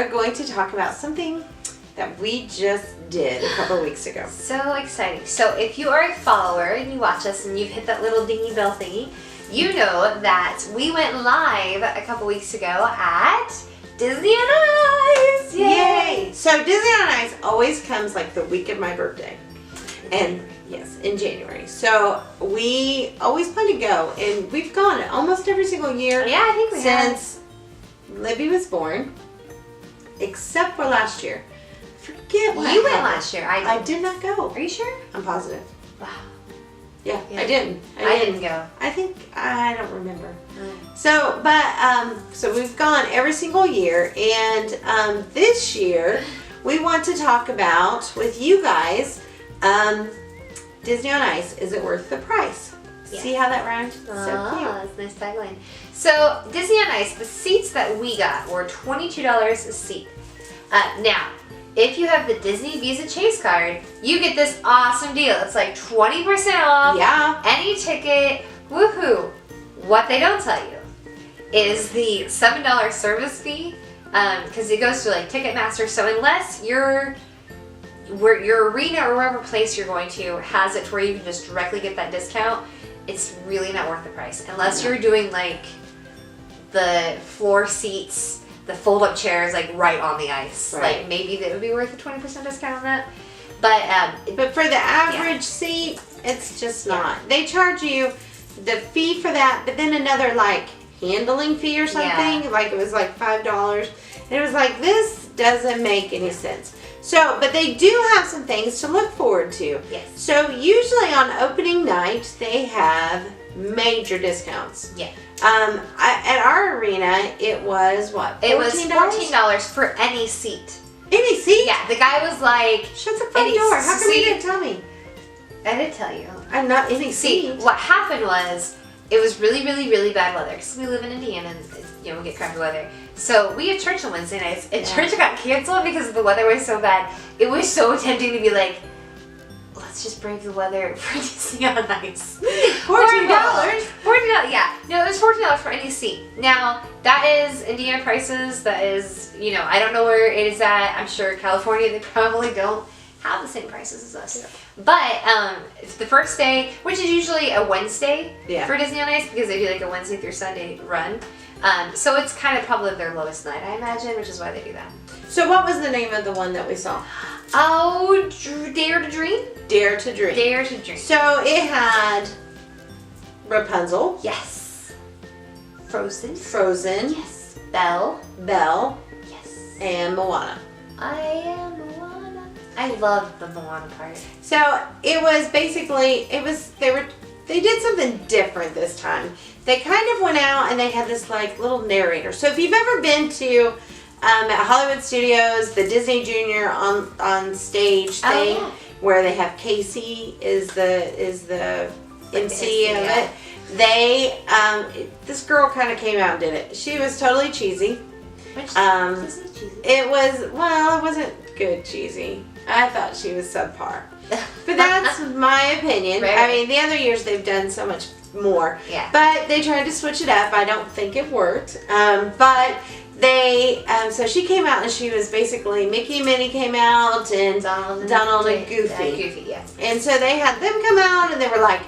are going to talk about something that we just did a couple weeks ago. So exciting. So if you are a follower and you watch us and you've hit that little dingy bell thingy, you know that we went live a couple weeks ago at Disney on Ice. Yay! So Disney on Ice always comes like the week of my birthday. And yes, in January. So we always plan to go, and we've gone almost every single year. Yeah, I think we since Libby was born, except for last year. Forget what You went happened. last year. I did not go. Are you sure? I'm positive. Wow. Yeah, Yeah. I didn't. I didn't go. I think I don't remember. So, but so we've gone every single year, and this year we want to talk about with you guys Disney on Ice. Is it worth the price? Yeah. See how that rhymed? So That's a nice tagline. So Disney on Ice, the seats that we got were $22 a seat. Now, if you have the Disney Visa Chase card, you get this awesome deal. It's like 20% off. Yeah. Any ticket. Woohoo! What they don't tell you is the $7 service fee, because it goes to like Ticketmaster. So unless your arena or wherever place you're going to has it to where you can just directly get that discount, it's really not worth the price. Unless you're doing like the floor seats, the fold-up chairs, like right on the ice. Right. Like maybe that would be worth a 20% discount on that. But for the average seat, it's just not. They charge you the fee for that, but then another like handling fee or something. Yeah. Like it was like $5, and it was like, this doesn't make any sense. So, but they do have some things to look forward to. Yes. So usually on opening night, they have major discounts. Yeah. At our arena, it was what? It was $14 for any seat. Any seat? Yeah, the guy was like, Shut the front Any door. How come you seat? didn't tell me? I didn't tell you. I'm not any See, seat. what happened was, it was really, really, really bad weather because we live in Indiana and we get crappy weather. So we had church on Wednesday nights, and church got canceled because the weather was so bad. It was so tempting to be like, let's just brave the weather for Disney on Ice. $14. $14, yeah. No, it was $14 for any seat. Now, that is Indiana prices. That is, I don't know where it is at. I'm sure California, they probably don't have the same prices as us. Yeah. But it's the first day, which is usually a Wednesday for Disney on Ice, because they do like a Wednesday through Sunday run. So it's kind of probably their lowest night, I imagine, which is why they do that. So what was the name of the one that we saw? Oh, Dare to Dream? Dare to Dream. Dare to Dream. So it had Rapunzel. Yes. Frozen. Frozen. Yes. Belle. Belle. Yes. And Moana. I am Moana. I love the Moana part. So it was basically, they did something different this time. They kind of went out and they had this like little narrator. So if you've ever been to at Hollywood Studios, the Disney Junior on stage thing, where they have Casey is the MC of it. They this girl kind of came out and did it. She was totally cheesy. Which Disney cheesy? It wasn't good cheesy. I thought she was subpar. But that's my opinion. Right. I mean, the other years they've done so much more. Yeah. But they tried to switch it up. I don't think it worked. But they, so she came out and she was basically, Mickey and Minnie came out and Donald and Goofy. Goofy, yeah. And so they had them come out and they were like,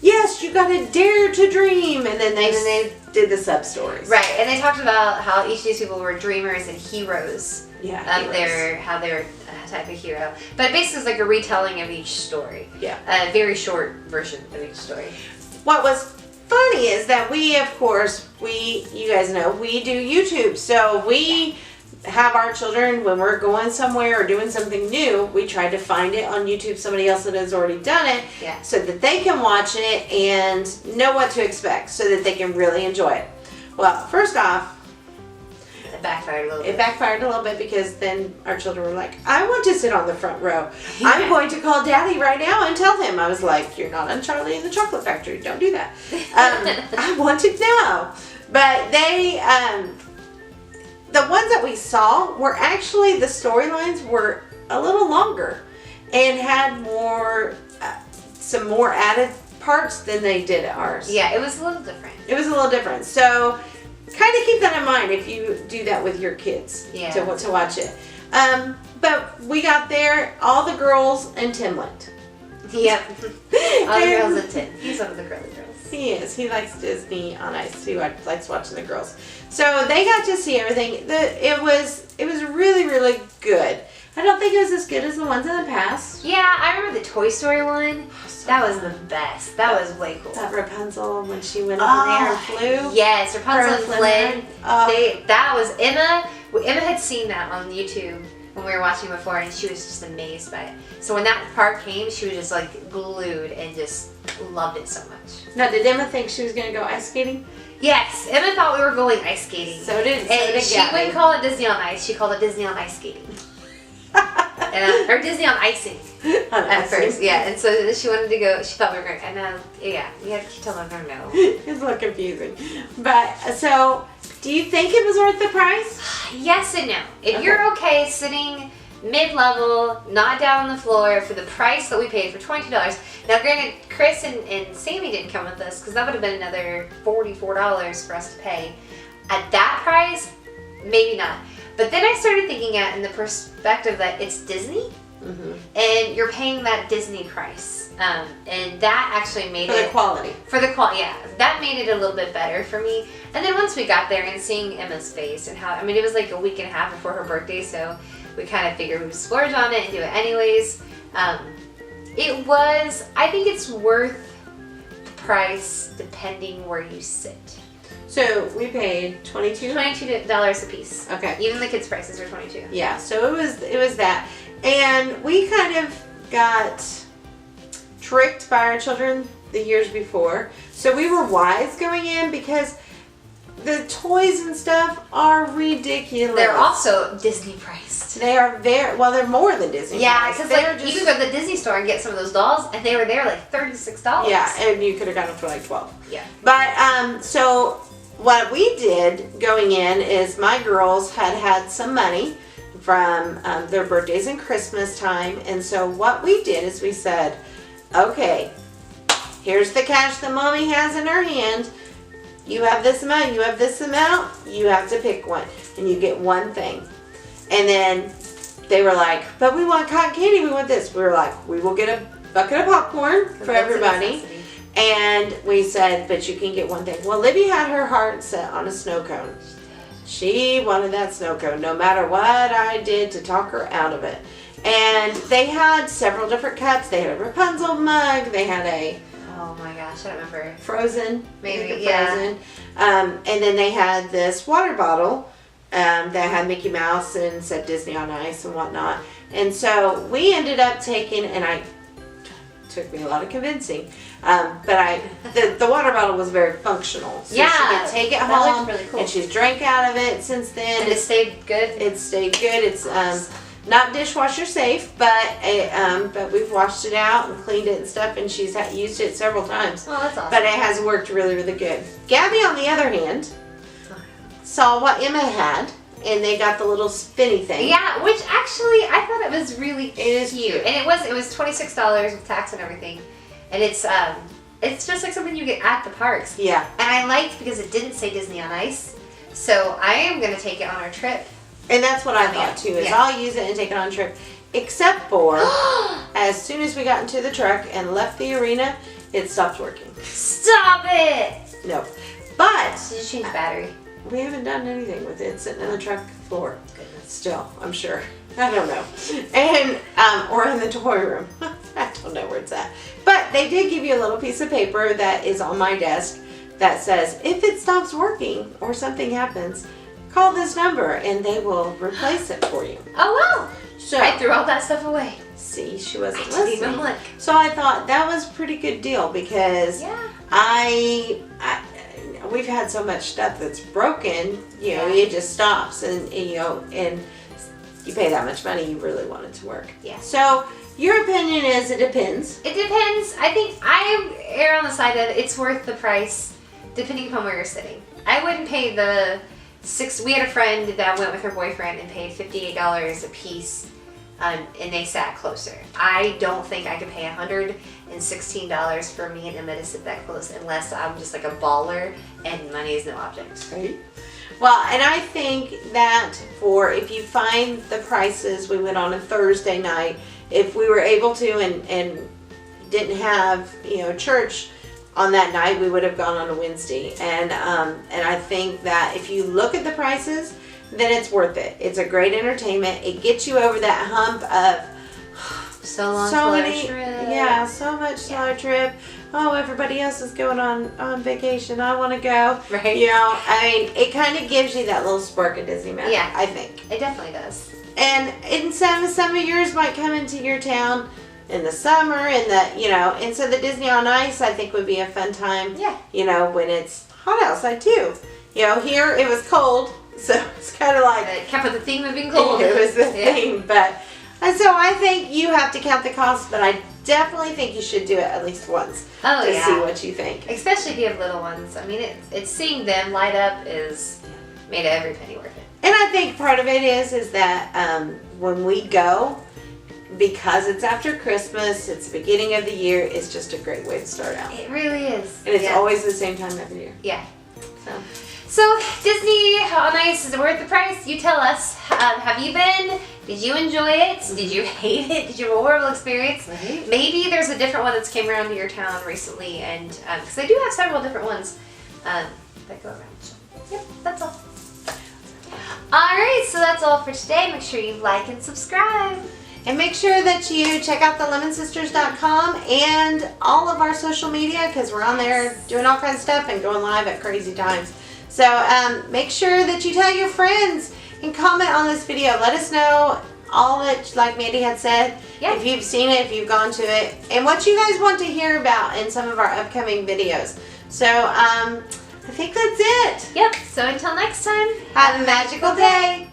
yes, you gotta dare to dream. And then they did the sub-stories. Right, and they talked about how each of these people were dreamers and heroes. Yeah. How they're a type of hero. But basically it's like a retelling of each story. Yeah. A very short version of each story. What was funny is that we, of course, you guys know, we do YouTube. So we have our children, when we're going somewhere or doing something new, we try to find it on YouTube, somebody else that has already done it, so that they can watch it and know what to expect so that they can really enjoy it. Well, first off, It backfired a little bit. It backfired a little bit because then our children were like, I want to sit on the front row. I'm going to call Daddy right now and tell him. I was like, you're not on Charlie and the Chocolate Factory. Don't do that. I want to know. But they, the ones that we saw were actually, the storylines were a little longer and had more, some more added parts than they did at ours. Yeah, it was a little different. It was a little different. So kind of keep that in mind if you do that with your kids Yeah. to watch it. But we got there, all the girls, and Tim went. Yep. All the girls at 10. He's one of the girly girls. He is. He likes Disney on Ice. He likes watching the girls. So they got to see everything. It was really, really good. I don't think it was as good as the ones in the past. Yeah, I remember the Toy Story one. That was the best. That was way cool. That Rapunzel when she went up in the air and flew. Yes, Rapunzel and Flynn. Oh. That was Emma. Emma had seen that on YouTube when we were watching before, and she was just amazed by it. So when that part came, she was just like glued and just loved it so much. Now, did Emma think she was going to go ice skating? Yes, Emma thought we were going ice skating. So did she Gabby. wouldn't call it Disney on Ice. She called it Disney on Ice Skating. Or Disney on Icing. At first, yeah. And so she wanted to go. She thought we were going. And yeah, we had to tell her no. It's a little confusing. But so, do you think it was worth the price? Yes and no. If you're okay sitting mid-level, not down on the floor for the price that we paid for $22. Now, granted, Chris and Sammy didn't come with us because that would have been another $44 for us to pay. At that price, maybe not. But then I started thinking at in the perspective that it's Disney, and you're paying that Disney price, and that actually made For the quality. Yeah, that made it a little bit better for me. And then once we got there and seeing Emma's face and how, I mean, it was like a week and a half before her birthday, so we kind of figured we would splurge on it and do it anyways. I think it's worth the price depending where you sit. So we paid $22. $22 a piece. Okay. Even the kids' prices are $22. Yeah. So it was that, and we kind of got tricked by our children the years before. So we were wise going in because the toys and stuff are ridiculous. They're also Disney priced. They are they're more than Disney. Yeah, priced. because like, you could go to the Disney store and get some of those dolls, and they were there like $36. Yeah, and you could have gotten them for like $12. Yeah. But so what we did going in is my girls had some money from their birthdays and Christmas time, and so what we did is we said, okay, here's the cash that mommy has in her hand. You have this amount, you have this amount, you have to pick one, and you get one thing. And then they were like, but we want cotton candy, we want this. We were like, we will get a bucket of popcorn for everybody. And we said, but you can get one thing. Well, Libby had her heart set on a snow cone. She wanted that snow cone, no matter what I did to talk her out of it. And they had several different cups. They had a Rapunzel mug. They had a Oh my gosh, I don't remember. Frozen. Maybe, Frozen. And then they had this water bottle that had Mickey Mouse and said Disney on Ice and whatnot. And so we ended up taking, and took me a lot of convincing, but the water bottle was very functional. So Yeah, she could take it that home, looked really cool. and she's drank out of it since then. And it stayed good? It stayed good. It's not dishwasher safe, but we've washed it out and cleaned it and stuff, and she's used it several times. Oh, that's awesome. But it has worked really, really good. Gabby, on the other hand, saw what Emma had, and they got the little spinny thing. Yeah, which actually I thought it was really is cute. And it was $26 with tax and everything. And it's just like something you get at the parks. Yeah. And I liked because it didn't say Disney on Ice. So I am gonna take it on our trip. And that's what I thought too, is I'll use it and take it on a trip. Except for, as soon as we got into the truck and left the arena, it stopped working. Stop it! No. But Did you change the battery? we haven't done anything with it. It's sitting on the truck floor. Goodness. Still, I'm sure. I don't know. And, or in the toy room. I don't know where it's at. But they did give you a little piece of paper that is on my desk that says, if it stops working or something happens, call this number and they will replace it for you. Oh wow! So I threw all that stuff away. see, she wasn't I didn't even listening. look. So I thought that was a pretty good deal because we've had so much stuff that's broken, you know, it just stops and you pay that much money, you really want it to work. Yeah. So your opinion is it depends. It depends. I think I err on the side that it's worth the price, depending upon where you're sitting. I wouldn't pay the we had a friend that went with her boyfriend and paid $58 a piece, and they sat closer. I don't think I could pay $116 for me and Emma to sit that close unless I'm just like a baller and money is no object. Right. Well, and I think that if you find the prices, we went on a Thursday night. If we were able to and didn't have church on that night, we would have gone on a Wednesday. And I think that if you look at the prices, then it's worth it. It's a great entertainment. It gets you over that hump of so long, so slow many, trip. yeah, so much slow trip. Oh, everybody else is going on vacation. I want to go. Right. I mean, it kind of gives you that little spark of Disney magic. Yeah. I think. It definitely does. And some of yours might come into your town in the summer, and so the Disney on Ice I think would be a fun time. Yeah. When it's hot outside too. Here it was cold, so it's kind of like It kept with the theme of being cold. it was the thing, and so I think you have to count the cost, but I definitely think you should do it at least once Oh, to yeah. see what you think. Especially if you have little ones. I mean, it's seeing them light up is made every penny worth it. And I think part of it is that when we go, because it's after Christmas, it's the beginning of the year, it's just a great way to start out. It really is. And it's always the same time every year. Yeah. So Disney on Ice, is it worth the price? You tell us. Have you been? Did you enjoy it? Did you hate it? Did you have a horrible experience? Right. Maybe there's a different one that's came around to your town recently, and because they do have several different ones that go around. So, yep, that's all. All right, so that's all for today. Make sure you like and subscribe. And make sure that you check out thelemonsisters.com and all of our social media, because we're on there doing all kinds of stuff and going live at crazy times. So make sure that you tell your friends and comment on this video. Let us know all that, like Mandy had said, Yeah. if you've seen it, if you've gone to it, and what you guys want to hear about in some of our upcoming videos. So I think that's it. Yep, so until next time, Have a magical day.